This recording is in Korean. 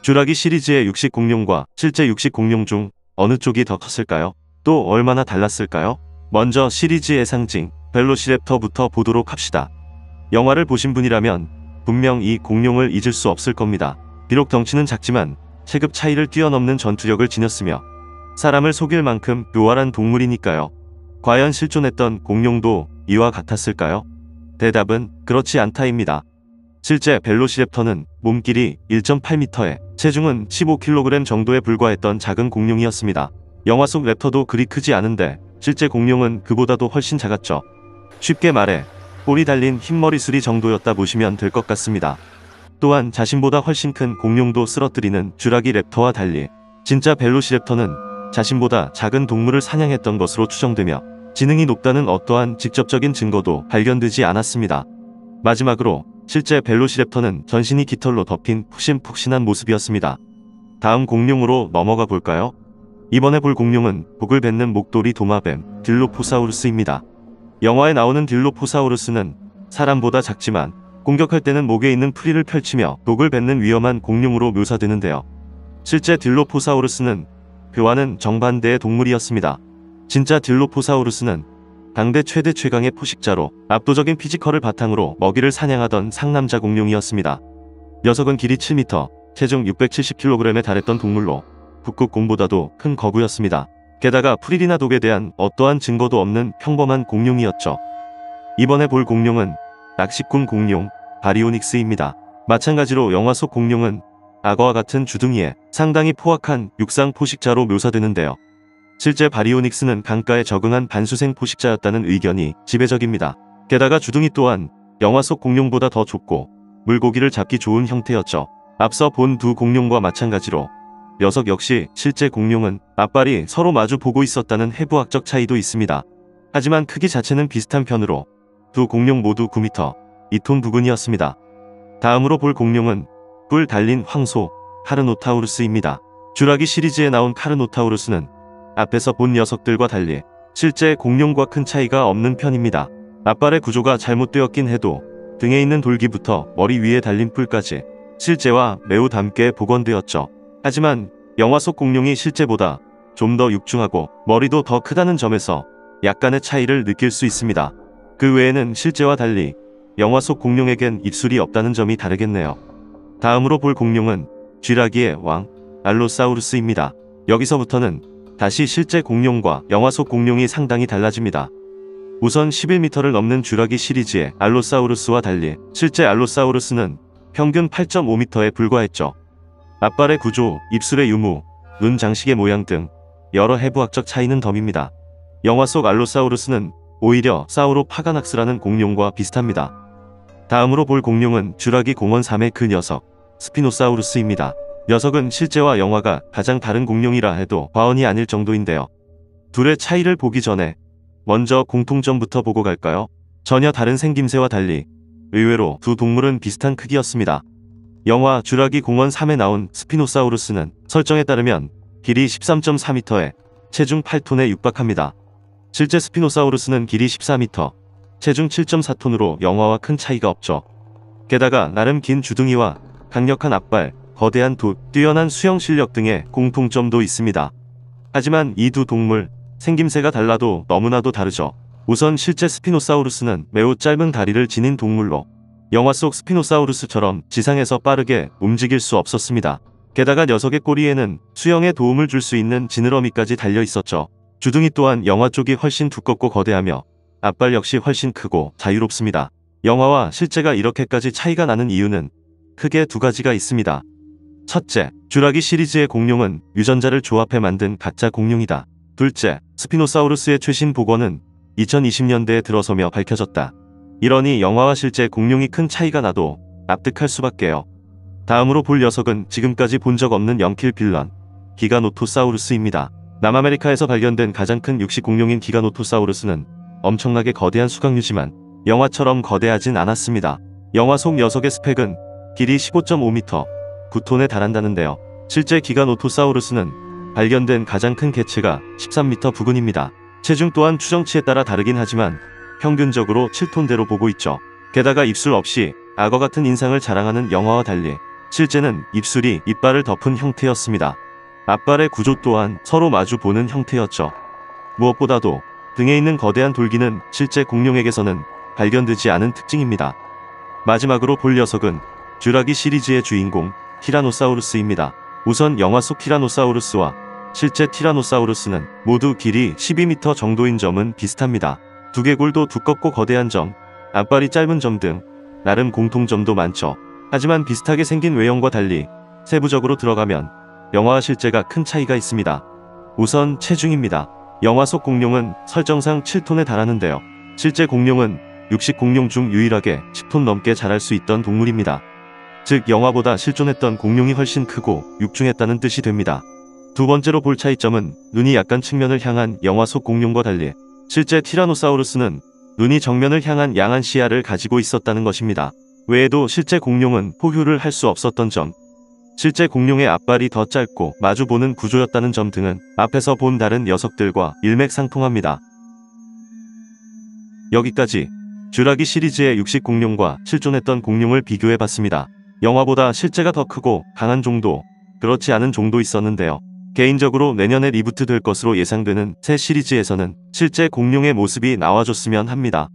쥬라기 시리즈의 육식 공룡과 실제 육식 공룡 중 어느 쪽이 더 컸을까요? 또 얼마나 달랐을까요? 먼저 시리즈의 상징 벨로시랩터부터 보도록 합시다. 영화를 보신 분이라면 분명 이 공룡을 잊을 수 없을 겁니다. 비록 덩치는 작지만 체급 차이를 뛰어넘는 전투력을 지녔으며 사람을 속일 만큼 묘활한 동물이니까요. 과연 실존했던 공룡도 이와 같았을까요? 대답은 그렇지 않다입니다. 실제 벨로시랩터는 몸길이 1.8m에 체중은 15kg 정도에 불과했던 작은 공룡이었습니다. 영화 속 랩터도 그리 크지 않은데 실제 공룡은 그보다도 훨씬 작았죠. 쉽게 말해 뿔이 달린 흰머리수리 정도였다 보시면 될 것 같습니다. 또한 자신보다 훨씬 큰 공룡도 쓰러뜨리는 쥬라기 랩터와 달리 진짜 벨로시랩터는 자신보다 작은 동물을 사냥했던 것으로 추정되며 지능이 높다는 어떠한 직접적인 증거도 발견되지 않았습니다. 마지막으로 실제 벨로시랩터는 전신이 깃털로 덮인 푹신푹신한 모습이었습니다. 다음 공룡으로 넘어가 볼까요? 이번에 볼 공룡은 복을 뱉는 목도리 도마뱀 딜로포사우루스입니다. 영화에 나오는 딜로포사우루스는 사람보다 작지만 공격할 때는 목에 있는 프리를 펼치며 독을 뱉는 위험한 공룡으로 묘사되는데요. 실제 딜로포사우루스는 그와는 정반대의 동물이었습니다. 진짜 딜로포사우루스는 당대 최대 최강의 포식자로 압도적인 피지컬을 바탕으로 먹이를 사냥하던 상남자 공룡이었습니다. 녀석은 길이 7m, 체중 670kg에 달했던 동물로 북극곰보다도 큰 거구였습니다. 게다가 프릴이나 독에 대한 어떠한 증거도 없는 평범한 공룡이었죠. 이번에 볼 공룡은 낚시꾼 공룡 바리오닉스입니다. 마찬가지로 영화 속 공룡은 악어와 같은 주둥이에 상당히 포악한 육상 포식자로 묘사되는데요. 실제 바리오닉스는 강가에 적응한 반수생 포식자였다는 의견이 지배적입니다. 게다가 주둥이 또한 영화 속 공룡보다 더 좁고 물고기를 잡기 좋은 형태였죠. 앞서 본 두 공룡과 마찬가지로 녀석 역시 실제 공룡은 앞발이 서로 마주 보고 있었다는 해부학적 차이도 있습니다. 하지만 크기 자체는 비슷한 편으로 두 공룡 모두 9m, 2톤 부근이었습니다. 다음으로 볼 공룡은 뿔 달린 황소 카르노타우루스입니다. 쥬라기 시리즈에 나온 카르노타우루스는 앞에서 본 녀석들과 달리 실제 공룡과 큰 차이가 없는 편입니다. 앞발의 구조가 잘못되었긴 해도 등에 있는 돌기부터 머리 위에 달린 뿔까지 실제와 매우 닮게 복원되었죠. 하지만 영화 속 공룡이 실제보다 좀 더 육중하고 머리도 더 크다는 점에서 약간의 차이를 느낄 수 있습니다. 그 외에는 실제와 달리 영화 속 공룡에겐 입술이 없다는 점이 다르겠네요. 다음으로 볼 공룡은 쥐라기의 왕 알로사우루스입니다. 여기서부터는 다시 실제 공룡과 영화 속 공룡이 상당히 달라집니다. 우선 11m를 넘는 쥬라기 시리즈의 알로사우루스와 달리 실제 알로사우루스는 평균 8.5m에 불과했죠. 앞발의 구조, 입술의 유무, 눈 장식의 모양 등 여러 해부학적 차이는 덤입니다. 영화 속 알로사우루스는 오히려 사우로파가낙스라는 공룡과 비슷합니다. 다음으로 볼 공룡은 쥬라기 공원 3의 그 녀석 스피노사우루스입니다. 녀석은 실제와 영화가 가장 다른 공룡이라 해도 과언이 아닐 정도인데요. 둘의 차이를 보기 전에 먼저 공통점부터 보고 갈까요? 전혀 다른 생김새와 달리 의외로 두 동물은 비슷한 크기였습니다. 영화 쥬라기 공원 3에 나온 스피노사우루스는 설정에 따르면 길이 13.4m에 체중 8톤에 육박합니다. 실제 스피노사우루스는 길이 14m, 체중 7.4톤으로 영화와 큰 차이가 없죠. 게다가 나름 긴 주둥이와 강력한 앞발, 거대한 돛, 뛰어난 수영 실력 등의 공통점도 있습니다. 하지만 이 두 동물 생김새가 달라도 너무나도 다르죠. 우선 실제 스피노사우루스는 매우 짧은 다리를 지닌 동물로 영화 속 스피노사우루스처럼 지상에서 빠르게 움직일 수 없었습니다. 게다가 녀석의 꼬리에는 수영에 도움을 줄 수 있는 지느러미까지 달려 있었죠. 주둥이 또한 영화 쪽이 훨씬 두껍고 거대하며 앞발 역시 훨씬 크고 자유롭습니다. 영화와 실제가 이렇게까지 차이가 나는 이유는 크게 두 가지가 있습니다. 첫째, 쥬라기 시리즈의 공룡은 유전자를 조합해 만든 가짜 공룡이다. 둘째, 스피노사우루스의 최신 복원은 2020년대에 들어서며 밝혀졌다. 이러니 영화와 실제 공룡이 큰 차이가 나도 납득할 수밖에요. 다음으로 볼 녀석은 지금까지 본 적 없는 영킬 빌런 기가노토사우루스입니다. 남아메리카에서 발견된 가장 큰 육식 공룡인 기가노토사우루스는 엄청나게 거대한 수각류지만 영화처럼 거대하진 않았습니다. 영화 속 녀석의 스펙은 길이 15.5m, 9톤에 달한다는데요. 실제 기가노토사우루스는 발견된 가장 큰 개체가 13m 부근입니다. 체중 또한 추정치에 따라 다르긴 하지만 평균적으로 7톤대로 보고 있죠. 게다가 입술 없이 악어 같은 인상을 자랑하는 영화와 달리 실제는 입술이 이빨을 덮은 형태였습니다. 앞발의 구조 또한 서로 마주 보는 형태였죠. 무엇보다도 등에 있는 거대한 돌기는 실제 공룡에게서는 발견되지 않은 특징입니다. 마지막으로 볼 녀석은 듀라기 시리즈의 주인공 티라노사우루스입니다. 우선 영화 속 티라노사우루스와 실제 티라노사우루스는 모두 길이 12m 정도인 점은 비슷합니다. 두개골도 두껍고 거대한 점, 앞발이 짧은 점 등 나름 공통점도 많죠. 하지만 비슷하게 생긴 외형과 달리 세부적으로 들어가면 영화와 실제가 큰 차이가 있습니다. 우선 체중입니다. 영화 속 공룡은 설정상 7톤에 달하는데요. 실제 공룡은 육식 공룡 중 유일하게 10톤 넘게 자랄 수 있던 동물입니다. 즉 영화보다 실존했던 공룡이 훨씬 크고 육중했다는 뜻이 됩니다. 두 번째로 볼 차이점은 눈이 약간 측면을 향한 영화 속 공룡과 달리 실제 티라노사우루스는 눈이 정면을 향한 양한 시야를 가지고 있었다는 것입니다. 외에도 실제 공룡은 포효를 할 수 없었던 점, 실제 공룡의 앞발이 더 짧고 마주보는 구조였다는 점 등은 앞에서 본 다른 녀석들과 일맥상통합니다. 여기까지 듀라기 시리즈의 육식 공룡과 실존했던 공룡을 비교해봤습니다. 영화보다 실제가 더 크고 강한 종도, 그렇지 않은 종도 있었는데요. 개인적으로 내년에 리부트 될 것으로 예상되는 새 시리즈에서는 실제 공룡의 모습이 나와줬으면 합니다.